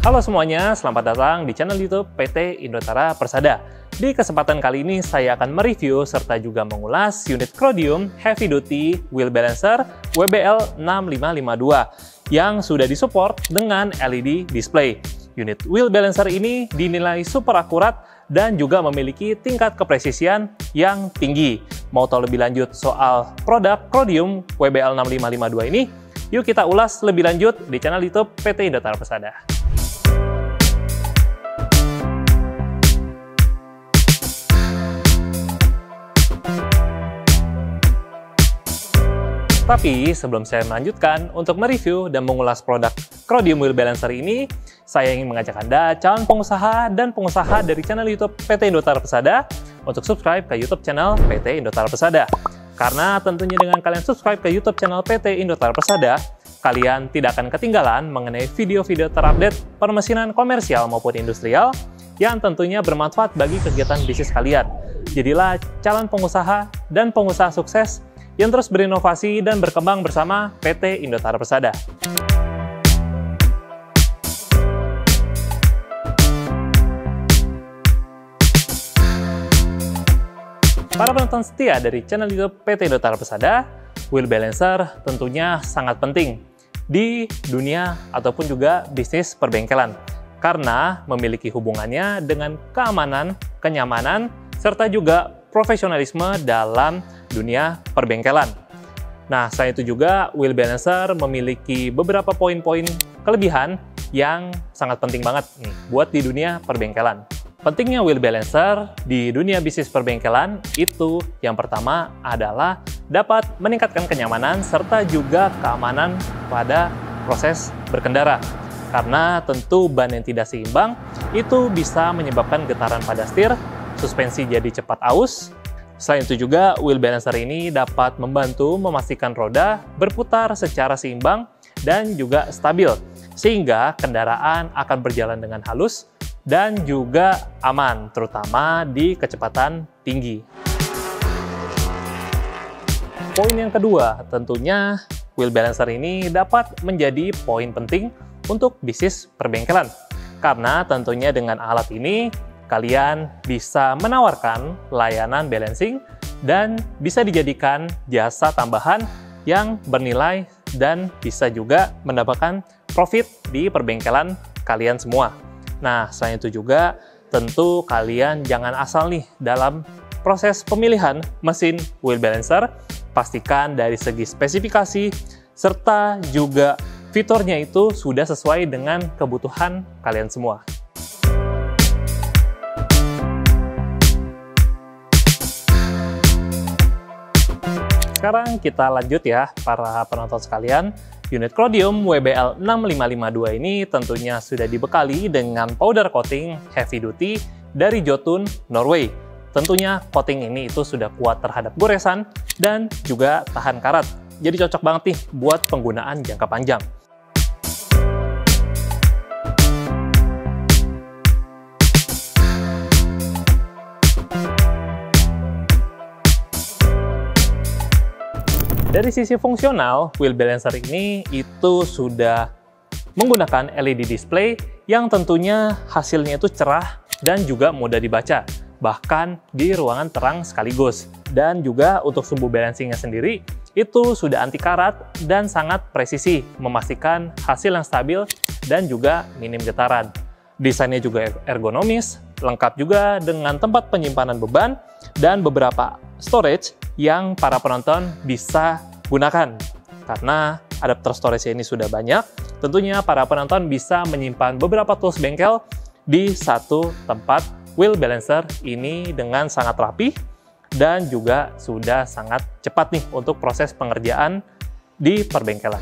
Halo semuanya, selamat datang di channel YouTube PT Indotara Persada. Di kesempatan kali ini saya akan mereview serta juga mengulas unit Crodium Heavy Duty Wheel Balancer WBL 6552 yang sudah disupport dengan LED display. Unit wheel balancer ini dinilai super akurat dan juga memiliki tingkat kepresisian yang tinggi. Mau tahu lebih lanjut soal produk Crodium WBL 6552 ini? Yuk kita ulas lebih lanjut di channel YouTube PT Indotara Persada. Tapi sebelum saya melanjutkan untuk mereview dan mengulas produk Crodium Wheel Balancer ini, saya ingin mengajak Anda, calon pengusaha dan pengusaha dari channel YouTube PT Indotara Persada, untuk subscribe ke YouTube channel PT Indotara Persada. Karena tentunya dengan kalian subscribe ke YouTube channel PT Indotara Persada, kalian tidak akan ketinggalan mengenai video-video terupdate permesinan komersial maupun industrial yang tentunya bermanfaat bagi kegiatan bisnis kalian. Jadilah calon pengusaha dan pengusaha sukses yang terus berinovasi dan berkembang bersama PT Indotara Persada. Para penonton setia dari channel YouTube PT Indotara Persada, wheel balancer tentunya sangat penting di dunia ataupun juga bisnis perbengkelan karena memiliki hubungannya dengan keamanan, kenyamanan, serta juga profesionalisme dalam dunia perbengkelan. Nah, selain itu juga wheel balancer memiliki beberapa poin-poin kelebihan yang sangat penting banget nih buat di dunia perbengkelan. Pentingnya wheel balancer di dunia bisnis perbengkelan itu yang pertama adalah dapat meningkatkan kenyamanan serta juga keamanan pada proses berkendara. Karena tentu ban yang tidak seimbang itu bisa menyebabkan getaran pada setir, suspensi jadi cepat aus. Selain itu juga, wheel balancer ini dapat membantu memastikan roda berputar secara seimbang dan juga stabil, sehingga kendaraan akan berjalan dengan halus dan juga aman, terutama di kecepatan tinggi. Poin yang kedua, tentunya wheel balancer ini dapat menjadi poin penting untuk bisnis perbengkelan. Karena tentunya dengan alat ini, kalian bisa menawarkan layanan balancing dan bisa dijadikan jasa tambahan yang bernilai dan bisa juga mendapatkan profit di perbengkelan kalian semua. Nah, selain itu juga tentu kalian jangan asal nih dalam proses pemilihan mesin wheel balancer, pastikan dari segi spesifikasi serta juga fiturnya itu sudah sesuai dengan kebutuhan kalian semua. Sekarang kita lanjut ya para penonton sekalian. Unit Crodium WBL 6552 ini tentunya sudah dibekali dengan powder coating heavy duty dari Jotun, Norway. Tentunya coating ini itu sudah kuat terhadap goresan dan juga tahan karat. Jadi cocok banget nih buat penggunaan jangka panjang. Dari sisi fungsional, wheel balancer ini itu sudah menggunakan LED display yang tentunya hasilnya itu cerah dan juga mudah dibaca, bahkan di ruangan terang sekaligus. Dan juga untuk sumbu balancingnya sendiri itu sudah anti karat dan sangat presisi, memastikan hasil yang stabil dan juga minim getaran. Desainnya juga ergonomis, lengkap juga dengan tempat penyimpanan beban dan beberapa storage yang para penonton bisa gunakan. Karena adapter storage ini sudah banyak, tentunya para penonton bisa menyimpan beberapa tools bengkel di satu tempat. Wheel balancer ini dengan sangat rapi dan juga sudah sangat cepat nih untuk proses pengerjaan di perbengkelan.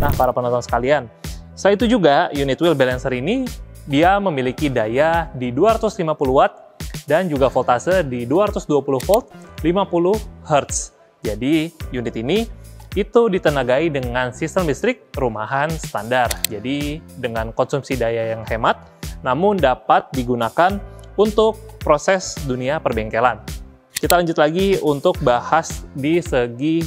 Nah, para penonton sekalian, selain itu juga unit wheel balancer ini dia memiliki daya di 250 watt dan juga voltase di 220 volt 50 Hz. Jadi unit ini itu ditenagai dengan sistem listrik rumahan standar. Jadi dengan konsumsi daya yang hemat, namun dapat digunakan untuk proses dunia perbengkelan. kita lanjut lagi untuk bahas di segi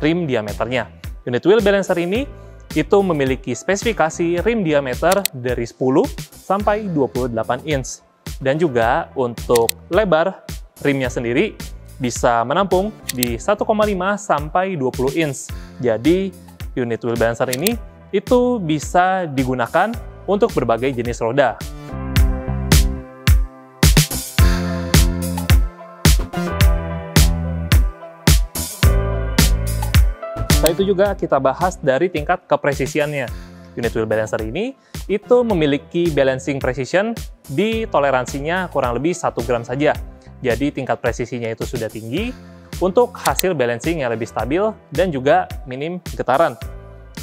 rim diameternya. Unit wheel balancer ini itu memiliki spesifikasi rim diameter dari 10 sampai 28 inch. Dan juga untuk lebar rimnya sendiri bisa menampung di 1,5 sampai 20 inch. Jadi unit wheel balancer ini itu bisa digunakan untuk berbagai jenis roda. Setelah itu juga kita bahas dari tingkat kepresisiannya. Unit wheel balancer ini itu memiliki balancing precision di toleransinya kurang lebih 1 gram saja. Jadi tingkat presisinya itu sudah tinggi untuk hasil balancing yang lebih stabil dan juga minim getaran.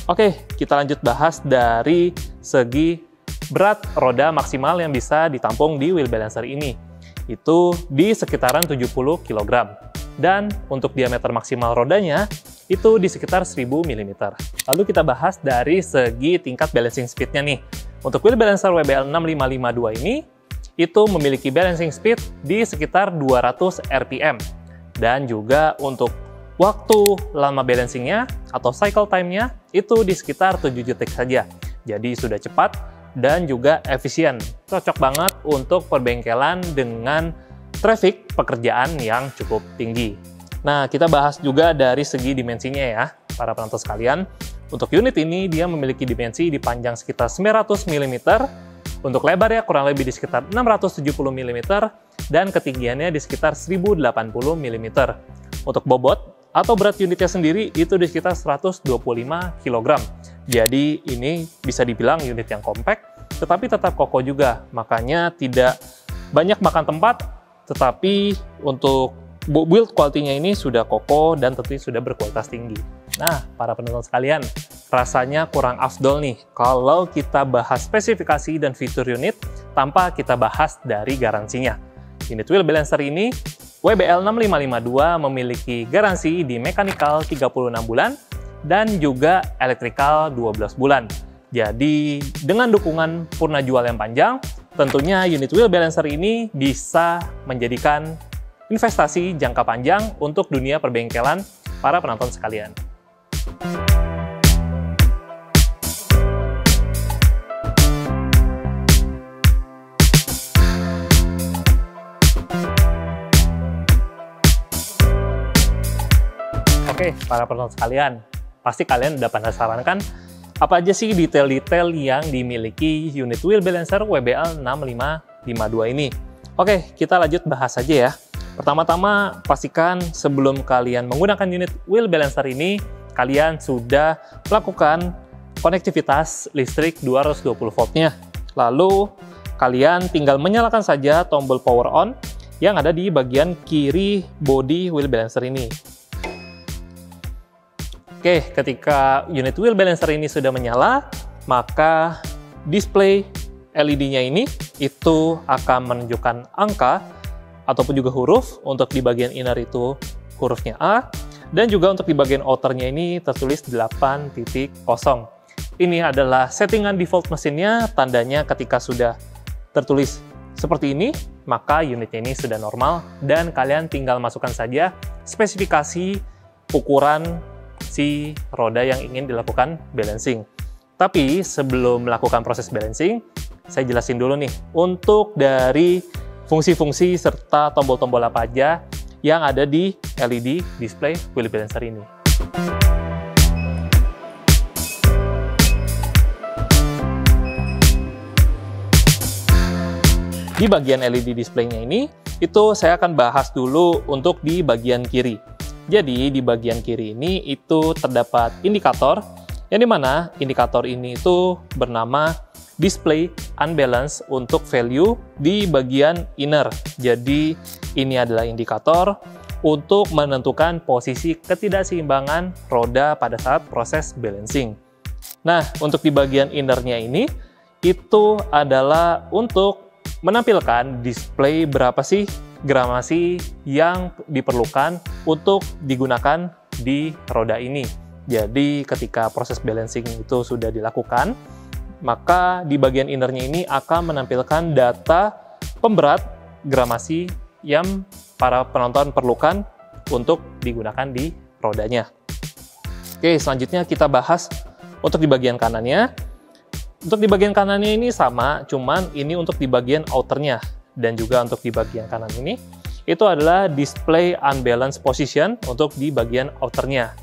Oke, kita lanjut bahas dari segi berat roda maksimal yang bisa ditampung di wheel balancer ini. Itu di sekitaran 70 kg. Dan untuk diameter maksimal rodanya itu di sekitar 1000 mm. Lalu kita bahas dari segi tingkat balancing speed-nya nih. Untuk wheel balancer WBL 6552 ini, itu memiliki balancing speed di sekitar 200 rpm. Dan juga untuk waktu lama balancingnya atau cycle time-nya itu di sekitar 7 detik saja. Jadi sudah cepat dan juga efisien. Cocok banget untuk perbengkelan dengan traffic pekerjaan yang cukup tinggi. Nah, kita bahas juga dari segi dimensinya ya, para penonton sekalian. Untuk unit ini, dia memiliki dimensi di panjang sekitar 900 mm, untuk lebarnya kurang lebih di sekitar 670 mm, dan ketinggiannya di sekitar 1080 mm. Untuk bobot atau berat unitnya sendiri itu di sekitar 125 kg. Jadi ini bisa dibilang unit yang compact, tetapi tetap kokoh juga. Makanya tidak banyak makan tempat, tetapi untuk build quality-nya ini sudah kokoh dan tentunya sudah berkualitas tinggi. Nah, para penonton sekalian, rasanya kurang afdol nih kalau kita bahas spesifikasi dan fitur unit tanpa kita bahas dari garansinya. Unit wheel balancer ini, WBL 6552 memiliki garansi di mechanical 36 bulan dan juga electrical 12 bulan. Jadi, dengan dukungan purna jual yang panjang, tentunya unit wheel balancer ini bisa menjadikan investasi jangka panjang untuk dunia perbengkelan para penonton sekalian. Oke, para penonton sekalian, pasti kalian udah penasaran kan apa aja sih detail-detail yang dimiliki unit wheel balancer WBL 6552 ini. Oke, kita lanjut bahas aja ya. Pertama-tama, pastikan sebelum kalian menggunakan unit wheel balancer ini, kalian sudah melakukan konektivitas listrik 220 voltnya. Lalu, kalian tinggal menyalakan saja tombol power on yang ada di bagian kiri bodi wheel balancer ini. Oke, ketika unit wheel balancer ini sudah menyala, maka display LED-nya ini itu akan menunjukkan angka ataupun juga huruf. Untuk di bagian inner itu hurufnya A, dan juga untuk di bagian outernya ini tertulis 8.0. Ini adalah settingan default mesinnya, tandanya ketika sudah tertulis seperti ini, maka unitnya ini sudah normal, dan kalian tinggal masukkan saja spesifikasi ukuran si roda yang ingin dilakukan balancing. Tapi sebelum melakukan proses balancing, saya jelasin dulu nih, untuk dari fungsi-fungsi serta tombol-tombol apa aja yang ada di LED display wheel balancer ini. Di bagian LED display-nya ini, itu saya akan bahas dulu untuk di bagian kiri. Jadi di bagian kiri ini itu terdapat indikator, yang dimana indikator ini itu bernama display unbalance untuk value di bagian inner. Jadi ini adalah indikator untuk menentukan posisi ketidakseimbangan roda pada saat proses balancing. Nah, untuk di bagian innernya ini itu adalah untuk menampilkan display berapa sih gramasi yang diperlukan untuk digunakan di roda ini. Jadi ketika proses balancing itu sudah dilakukan, maka di bagian innernya ini akan menampilkan data pemberat gramasi yang para penonton perlukan untuk digunakan di rodanya. Oke, selanjutnya kita bahas untuk di bagian kanannya. Untuk di bagian kanannya ini sama, cuman ini untuk di bagian outernya. Dan juga untuk di bagian kanan ini, itu adalah display unbalanced position untuk di bagian outernya.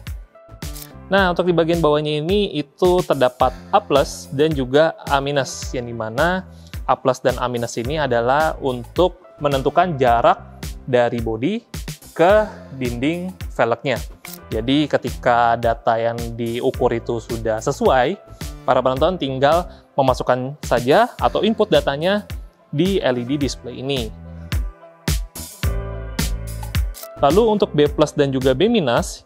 Nah, untuk di bagian bawahnya ini, itu terdapat A+, dan juga A-, yang dimana A+ dan A- ini adalah untuk menentukan jarak dari bodi ke dinding velgnya. Jadi ketika data yang diukur itu sudah sesuai, para penonton tinggal memasukkan saja atau input datanya di LED display ini. Lalu untuk B+ dan juga B-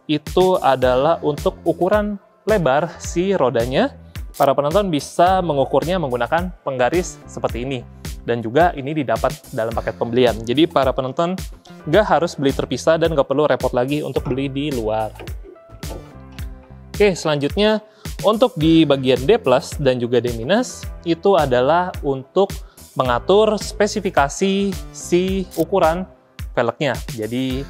itu adalah untuk ukuran lebar si rodanya. Para penonton bisa mengukurnya menggunakan penggaris seperti ini. Dan juga ini didapat dalam paket pembelian. Jadi para penonton nggak harus beli terpisah dan nggak perlu repot lagi untuk beli di luar. Oke, selanjutnya untuk di bagian D+ dan juga D- itu adalah untuk mengatur spesifikasi si ukuran velgnya. Jadi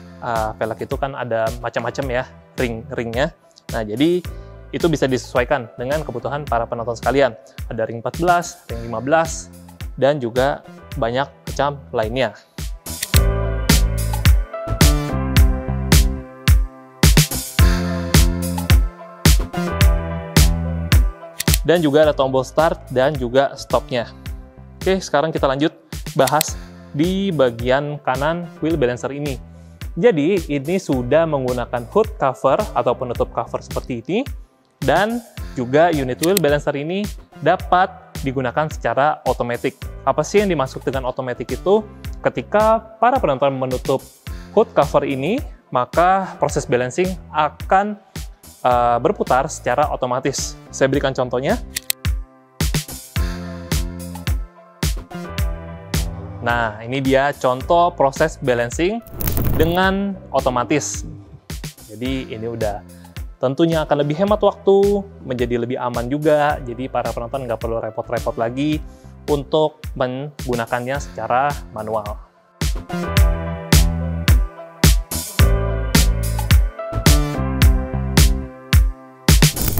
velg itu kan ada macam-macam ya ring-ringnya. Nah, jadi itu bisa disesuaikan dengan kebutuhan para penonton sekalian. Ada ring 14, ring 15, dan juga banyak macam lainnya. Dan juga ada tombol start dan juga stopnya. Oke, sekarang kita lanjut bahas di bagian kanan wheel balancer ini. Jadi, ini sudah menggunakan hood cover atau penutup cover seperti ini. Dan juga unit wheel balancer ini dapat digunakan secara otomatis. Apa sih yang dimaksud dengan otomatis itu? Ketika para penonton menutup hood cover ini, maka proses balancing akan berputar secara otomatis. Saya berikan contohnya. Nah, ini dia contoh proses balancing dengan otomatis. Jadi ini udah tentunya akan lebih hemat waktu, menjadi lebih aman juga. Jadi para penonton nggak perlu repot-repot lagi untuk menggunakannya secara manual.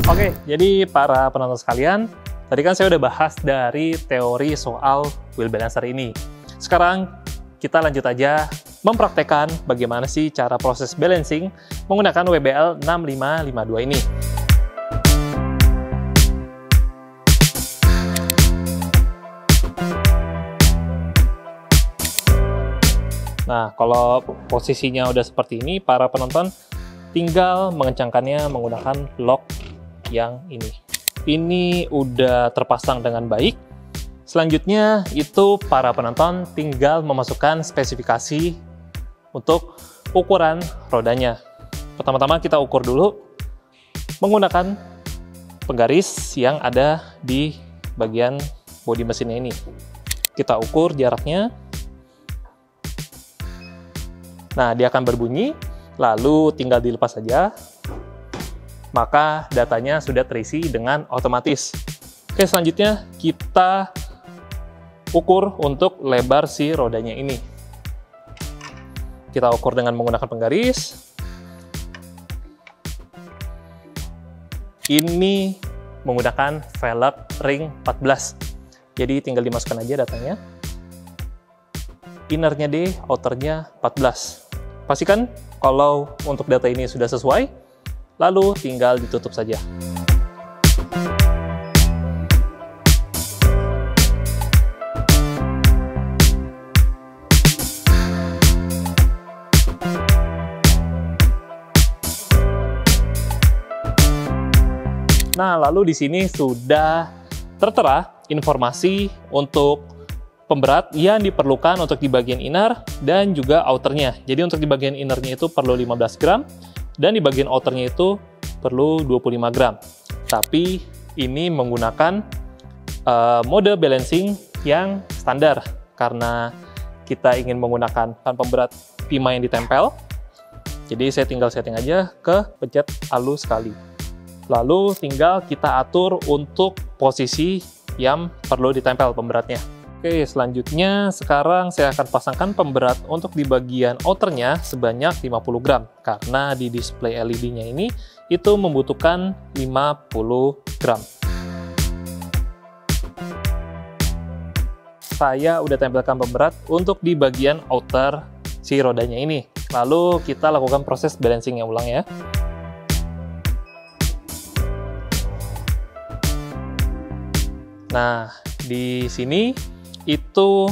Oke, jadi para penonton sekalian, tadi kan saya udah bahas dari teori soal wheel balancer ini. Sekarang kita lanjut aja mempraktekkan bagaimana sih cara proses balancing menggunakan WBL 6552 ini. Nah, kalau posisinya udah seperti ini, para penonton tinggal mengencangkannya menggunakan lock yang ini. Ini udah terpasang dengan baik. Selanjutnya itu para penonton tinggal memasukkan spesifikasi untuk ukuran rodanya. Pertama-tama kita ukur dulu menggunakan penggaris yang ada di bagian bodi mesinnya ini. Kita ukur jaraknya. Nah, dia akan berbunyi, lalu tinggal dilepas saja. Maka datanya sudah terisi dengan otomatis. Oke, selanjutnya kita ukur untuk lebar si rodanya ini. Kita ukur dengan menggunakan penggaris. Ini menggunakan velg ring 14. Jadi tinggal dimasukkan aja datanya. Innernya D, outernya 14. Pastikan kalau untuk data ini sudah sesuai, lalu tinggal ditutup saja. Nah, lalu di sini sudah tertera informasi untuk pemberat yang diperlukan untuk di bagian inner dan juga outernya. Jadi untuk di bagian innernya itu perlu 15 gram dan di bagian outernya itu perlu 25 gram. Tapi ini menggunakan mode balancing yang standar karena kita ingin menggunakan pemberat pima yang ditempel. Jadi saya tinggal setting aja ke pencet halus sekali. Lalu tinggal kita atur untuk posisi yang perlu ditempel pemberatnya. Oke, selanjutnya sekarang saya akan pasangkan pemberat untuk di bagian outernya sebanyak 50 gram. Karena di display LED-nya ini itu membutuhkan 50 gram. Saya udah tempelkan pemberat untuk di bagian outer si rodanya ini. Lalu kita lakukan proses balancingnya ulang ya. Nah, di sini itu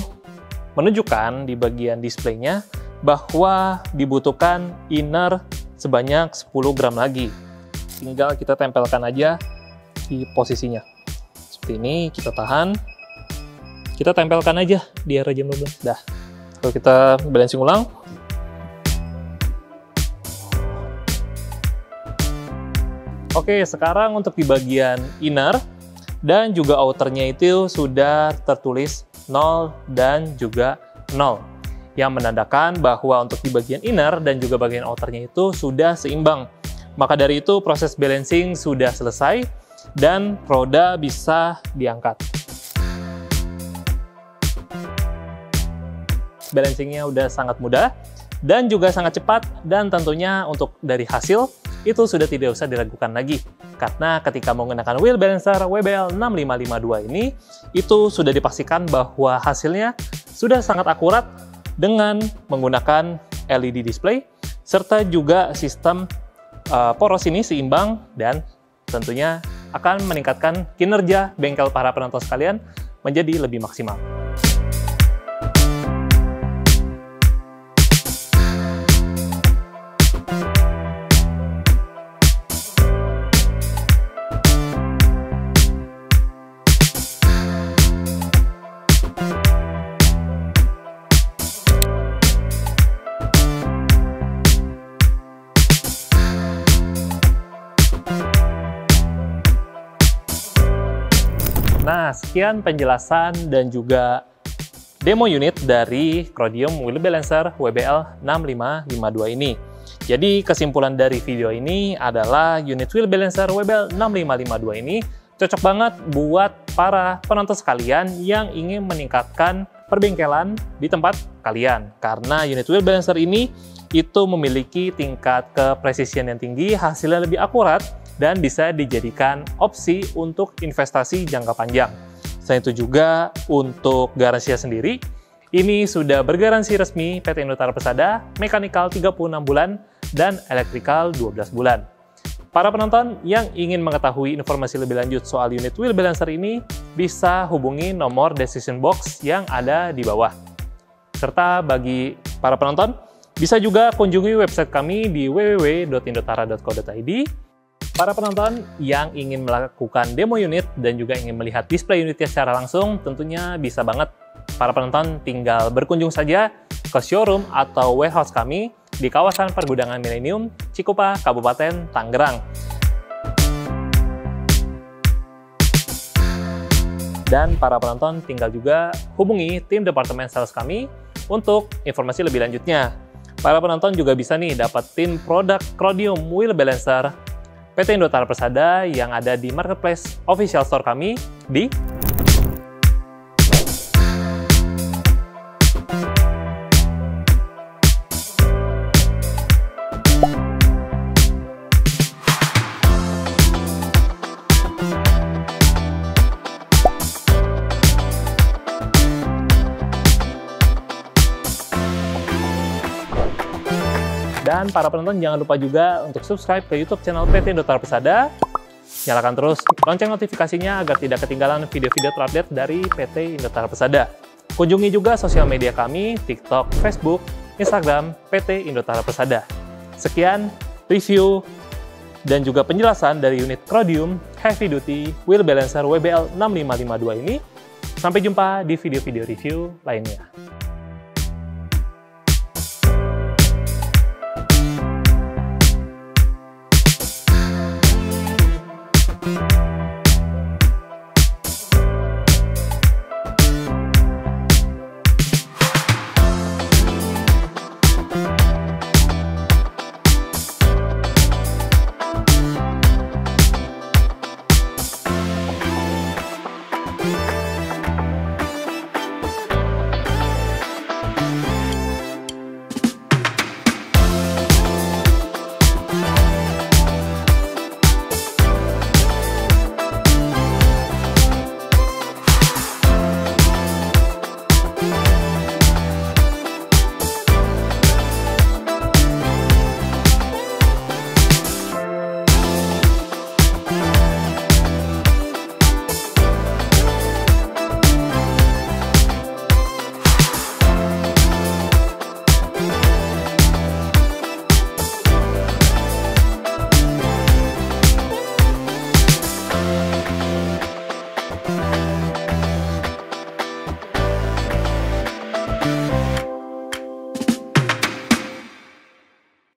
menunjukkan di bagian displaynya bahwa dibutuhkan inner sebanyak 10 gram lagi. Tinggal kita tempelkan aja di posisinya. Seperti ini, kita tahan. Kita tempelkan aja di area jam 12. Dah. Kalau kita balancing ulang. Oke, sekarang untuk di bagian inner dan juga outernya itu sudah tertulis 0 dan juga 0, yang menandakan bahwa untuk di bagian inner dan juga bagian outernya itu sudah seimbang. Maka dari itu proses balancing sudah selesai dan roda bisa diangkat. Balancingnya udah sangat mudah dan juga sangat cepat, dan tentunya untuk dari hasil itu sudah tidak usah diragukan lagi. Karena ketika menggunakan wheel balancer WBL 6552 ini, itu sudah dipastikan bahwa hasilnya sudah sangat akurat dengan menggunakan LED display, serta juga sistem poros ini seimbang dan tentunya akan meningkatkan kinerja bengkel para penonton sekalian menjadi lebih maksimal. Nah, sekian penjelasan dan juga demo unit dari Crodium Wheel Balancer WBL 6552 ini. Jadi kesimpulan dari video ini adalah unit Wheel Balancer WBL 6552 ini cocok banget buat para penonton sekalian yang ingin meningkatkan perbengkelan di tempat kalian. Karena unit Wheel Balancer ini itu memiliki tingkat kepresisian yang tinggi, hasilnya lebih akurat, dan bisa dijadikan opsi untuk investasi jangka panjang. Selain itu juga untuk garansinya sendiri, ini sudah bergaransi resmi PT Indotara Persada, mekanikal 36 bulan, dan elektrikal 12 bulan. Para penonton yang ingin mengetahui informasi lebih lanjut soal unit Wheel Balancer ini, bisa hubungi nomor decision box yang ada di bawah. Serta bagi para penonton, bisa juga kunjungi website kami di www.indotara.co.id. Para penonton yang ingin melakukan demo unit dan juga ingin melihat display unitnya secara langsung, tentunya bisa banget. Para penonton tinggal berkunjung saja ke showroom atau warehouse kami di kawasan Pergudangan Milenium, Cikupa, Kabupaten Tangerang. Dan para penonton tinggal juga hubungi tim departemen sales kami untuk informasi lebih lanjutnya. Para penonton juga bisa nih dapetin produk Crodium Wheel Balancer PT Indotara Persada yang ada di marketplace official store kami di Dan para penonton jangan lupa juga untuk subscribe ke YouTube channel PT Indotara Persada. Nyalakan terus lonceng notifikasinya agar tidak ketinggalan video-video terupdate dari PT Indotara Persada. Kunjungi juga sosial media kami, TikTok, Facebook, Instagram PT Indotara Persada. Sekian review dan juga penjelasan dari unit Crodium Heavy Duty Wheel Balancer WBL 6552 ini. Sampai jumpa di video-video review lainnya.